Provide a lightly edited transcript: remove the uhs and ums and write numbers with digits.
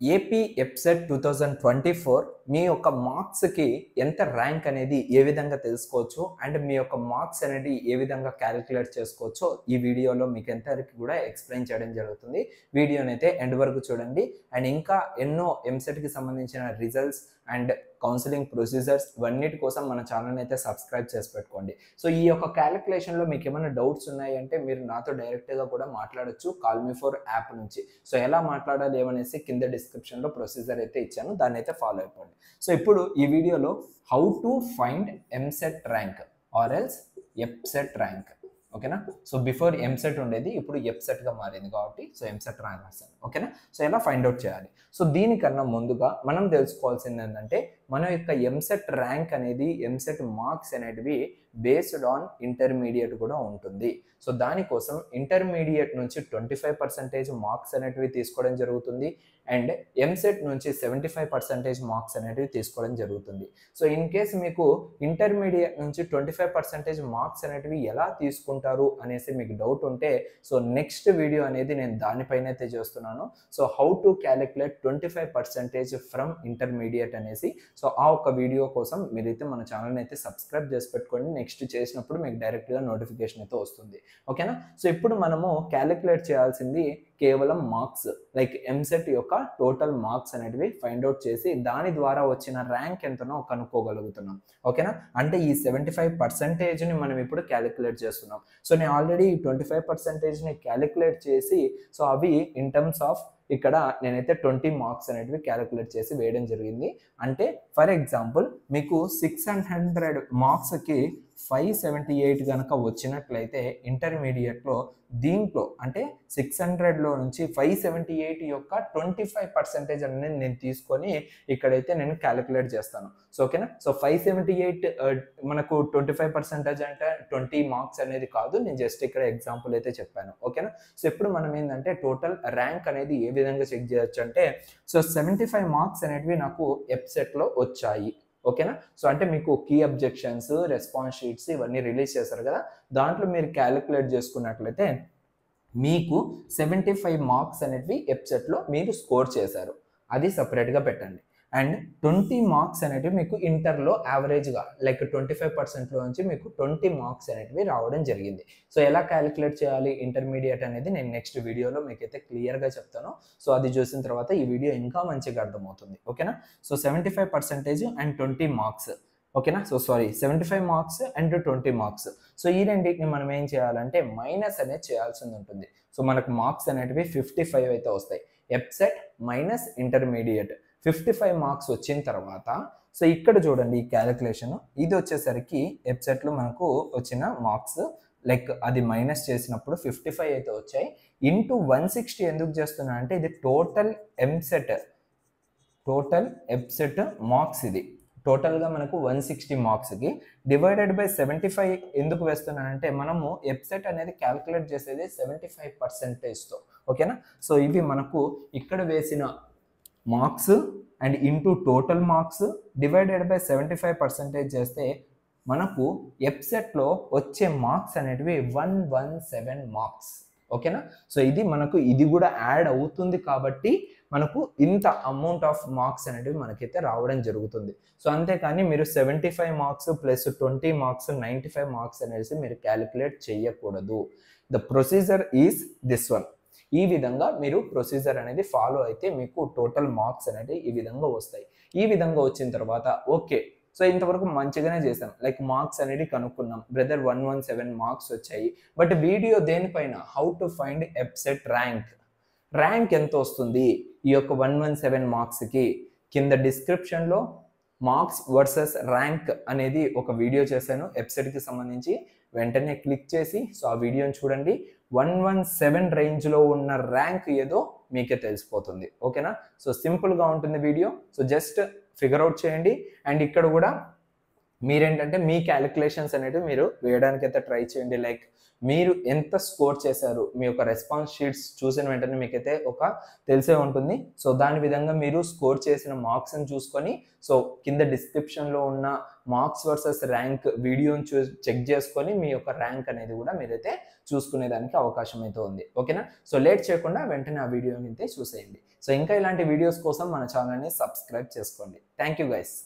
AP EAPCET 2024 మీ యొక్క మార్క్స్‌కి ఎంత ర్యాంక్ అనేది ఏ విధంగా తెలుసుకోవచ్చు అండ్ మీ యొక్క మార్క్స్ అనేది ఏ విధంగా క్యాలిక్యులేట్ చేసుకోవచ్చో ఈ వీడియోలో మీకు అందరికీ కూడా ఎక్స్‌ప్లెయిన్ చేయడం జరుగుతుంది. వీడియోనైతే ఎండ్ వరకు చూడండి. అండ్ ఇంకా ఎన్నో ఎంసెట్‌కి సంబంధించిన రిజల్ట్స్ అండ్ కౌన్సిలింగ్ ప్రొసీజర్స్ ఇవన్నిటి కోసం మన ఛానల్‌ని అయితే సబ్స్క్రైబ్ చేసి పెట్టుకోండి. సో ఈ యొక్క క్యాలిక్యులేషన్‌లో మీకు ఏమైనా డౌట్స్ ఉన్నాయి అంటే మీరు నాతో డైరెక్ట్‌గా కూడా మాట్లాడొచ్చు కాల్ మీ ఫర్ యాప్ నుంచి. సో ఎలా మాట్లాడాలి ఏమనేసి కింద డిస్క్రిప్షన్‌లో ప్రొసీజర్ అయితే ఇచ్చాను. దాన్ని అయితే ఫాలో అయిపోండి. సో ఇప్పుడు ఈ వీడియోలో how to find EAMCET rank or else EAPCET rank. ఓకేనా? సో బిఫోర్ ఎంసెట్ ఉండేది, ఇప్పుడు ఎప్సెట్గా మారింది కాబట్టి సో ఎంసెట్ ర్యాంక్ రాశాను. ఓకేనా? సో ఎలా ఫైండ్ అవుట్ చేయాలి? సో దీనికన్నా ముందుగా మనం తెలుసుకోవాల్సింది ఏంటంటే మన యొక్క ఎంసెట్ ర్యాంక్ అనేది, ఎంసెట్ మార్క్స్ అనేటివి బేస్డ్ ఆన్ ఇంటర్మీడియట్ కూడా ఉంటుంది. సో దానికోసం ఇంటర్మీడియట్ నుంచి 25% మార్క్స్ అనేటివి తీసుకోవడం జరుగుతుంది అండ్ ఎంసెట్ నుంచి 75% మార్క్స్ అనేటివి తీసుకోవడం జరుగుతుంది. సో ఇన్ కేస్ మీకు ఇంటర్మీడియట్ నుంచి 25% మార్క్స్ అనేటివి ఎలా తీసుకుంటారు అనేసి మీకు డౌట్ ఉంటే సో నెక్స్ట్ వీడియో అనేది నేను దానిపైన అయితే చేస్తున్నాను. So how to calculate 25% from intermediate అనేసి. సో ఆ ఒక వీడియో కోసం మీరైతే మన ఛానల్ని అయితే సబ్స్క్రైబ్ చేసి పెట్టుకోండి. నెక్స్ట్ చేసినప్పుడు మీకు డైరెక్ట్గా నోటిఫికేషన్ అయితే వస్తుంది. ఓకేనా? సో ఇప్పుడు మనము క్యాలిక్యులేట్ చేయాల్సింది కేవలం మార్క్స్, లైక్ ఎంసెట్ యొక్క టోటల్ మార్క్స్ అనేటివి ఫైండ్ అవుట్ చేసి దాని ద్వారా వచ్చిన ర్యాంక్ ఎంతనో కనుక్కోగలుగుతున్నాం. ఓకేనా? అంటే ఈ 75%ని మనం ఇప్పుడు క్యాలిక్యులేట్ చేస్తున్నాం. సో నేను ఆల్రెడీ ఈ 25%ని క్యాలిక్యులేట్ చేసి సో అవి ఇన్ టర్మ్స్ ఆఫ్ ఇక్కడ నేనైతే 20 మార్క్స్ అనేటివి క్యాలిక్యులేట్ చేసి వేయడం జరిగింది. అంటే ఫర్ ఎగ్జాంపుల్ మీకు 600 మార్క్స్కి 578 కనుక వచ్చినట్లయితే ఇంటర్మీడియట్లో దీంట్లో అంటే 600లో నుంచి 578 యొక్క 25% అనేది నేను తీసుకొని ఇక్కడైతే నేను క్యాలిక్యులేట్ చేస్తాను. సో ఓకేనా? సో 578 మనకు 25% అంటే 20 మార్క్స్ అనేది కాదు, నేను జస్ట్ ఇక్కడ ఎగ్జాంపుల్ అయితే చెప్పాను. ఓకేనా? సో ఇప్పుడు మనం ఏంటంటే టోటల్ ర్యాంక్ అనేది ఏ విధంగా చెక్ చేయొచ్చు అంటే సో 75 మార్క్స్ అనేటివి నాకు ఎప్సెట్లో వచ్చాయి. ఓకేనా? సో అంటే మీకు కీ అబ్జెక్షన్స్, రెస్పాన్స్ షీట్స్ ఇవన్నీ రిలీజ్ చేశారు కదా, దాంట్లో మీరు క్యాలిక్యులేట్ చేసుకున్నట్లయితే మీకు 75 మార్క్స్ అనేటివి ఎప్సెట్లో మీరు స్కోర్ చేశారు. అది సపరేట్గా పెట్టండి. అండ్ 20 మార్క్స్ అనేటివి మీకు ఇంటర్లో యావరేజ్గా లైక్ 25%లో నుంచి మీకు 20 మార్క్స్ అనేటివి రావడం జరిగింది. సో ఎలా క్యాలిక్యులేట్ చేయాలి ఇంటర్మీడియట్ అనేది నేను నెక్స్ట్ వీడియోలో మీకైతే క్లియర్గా చెప్తాను. సో అది చూసిన తర్వాత ఈ వీడియో ఇంకా మంచిగా అర్థమవుతుంది. ఓకేనా? So 75% and 20 marks. ఓకేనా? So sorry 75 marks and 20 marks. So ఈ రెండింటిని మనం ఏం చేయాలంటే మైనస్ అనేది చేయాల్సింది ఉంటుంది. సో మనకు మార్క్స్ అనేటివి 55 అయితే వస్తాయి. ఎప్సెట్ మైనస్ ఇంటర్మీడియట్ 55 మార్క్స్ వచ్చిన తర్వాత సో ఇక్కడ చూడండి ఈ క్యాలిక్యులేషన్, ఇది వచ్చేసరికి ఎప్సెట్లో మనకు వచ్చిన మార్క్స్ లైక్ అది మైనస్ చేసినప్పుడు 55 అయితే వచ్చాయి. ఇంటూ 160 ఎందుకు చేస్తున్నా అంటే ఇది టోటల్ ఎప్సెట్ మార్క్స్. ఇది టోటల్గా మనకు 160 మార్క్స్కి డివైడెడ్ బై 75 ఎందుకు వేస్తున్నానంటే మనము ఎప్సెట్ అనేది క్యాలిక్యులేట్ చేసేది 75%తో. ఓకేనా? సో ఇవి మనకు ఇక్కడ వేసిన marks and into total marks divided by 75% చేస్తే మనకు ఎప్సెట్లో వచ్చే మార్క్స్ అనేటివి 117 మార్క్స్. ఓకేనా? సో ఇది మనకు ఇది కూడా యాడ్ అవుతుంది కాబట్టి మనకు ఇంత అమౌంట్ ఆఫ్ మార్క్స్ అనేటివి మనకైతే రావడం జరుగుతుంది. సో అంతేకాని మీరు 75 మార్క్స్ ప్లస్ 20 మార్క్స్ 95 మార్క్స్ అనేసి మీరు క్యాలిక్యులేట్ చేయకూడదు. The procedure is this one. ఈ విధంగా మీరు ప్రొసీజర్ అనేది ఫాలో అయితే మీకు టోటల్ మార్క్స్ అనేది ఈ విధంగా వస్తాయి. ఈ విధంగా వచ్చిన తర్వాత ఓకే, సో ఇంతవరకు మంచిగానే చేసాం, లైక్ మార్క్స్ అనేది కనుక్కున్నాం. బ్రదర్ 117 మార్క్స్ వచ్చాయి. బట్ వీడియో దేనిపైన how to find EAPCET rank ఎంత వస్తుంది ఈ యొక్క 117 మార్క్స్కి కింద డిస్క్రిప్షన్లో మార్క్స్ వర్సెస్ ర్యాంక్ అనేది ఒక వీడియో చేశాను ఎప్సెట్కి సంబంధించి. వెంటనే క్లిక్ చేసి సో ఆ వీడియోని చూడండి. 117 రేంజ్లో ఉన్న ర్యాంక్ ఏదో మీకే తెలిసిపోతుంది. ఓకేనా? సో సింపుల్గా ఉంటుంది video. So just figure out చేయండి. అండ్ ఇక్కడ కూడా మీరేంటంటే మీ క్యాలిక్యులేషన్స్ అనేవి మీరు వేయడానికైతే ట్రై చేయండి. లైక్ మీరు ఎంత స్కోర్ చేశారు, మీ యొక్క రెస్పాన్స్ షీట్స్ చూసిన వెంటనే మీకైతే ఒక తెలిసే ఉంటుంది. సో దాని విధంగా మీరు స్కోర్ చేసిన మార్క్స్ని చూసుకొని సో కింద డిస్క్రిప్షన్లో ఉన్న మార్క్స్ వర్సెస్ ర్యాంక్ వీడియోని చెక్ చేసుకొని మీ యొక్క ర్యాంక్ అనేది కూడా మీరైతే చూసుకునేదానికి అవకాశం అయితే ఉంది. ఓకేనా? సో లేట్ చేయకుండా వెంటనే ఆ వీడియోని అయితే చూసేయండి. సో ఇంకా ఇలాంటి వీడియోస్ కోసం మన ఛానల్ని సబ్స్క్రైబ్ చేసుకోండి. Thank you guys.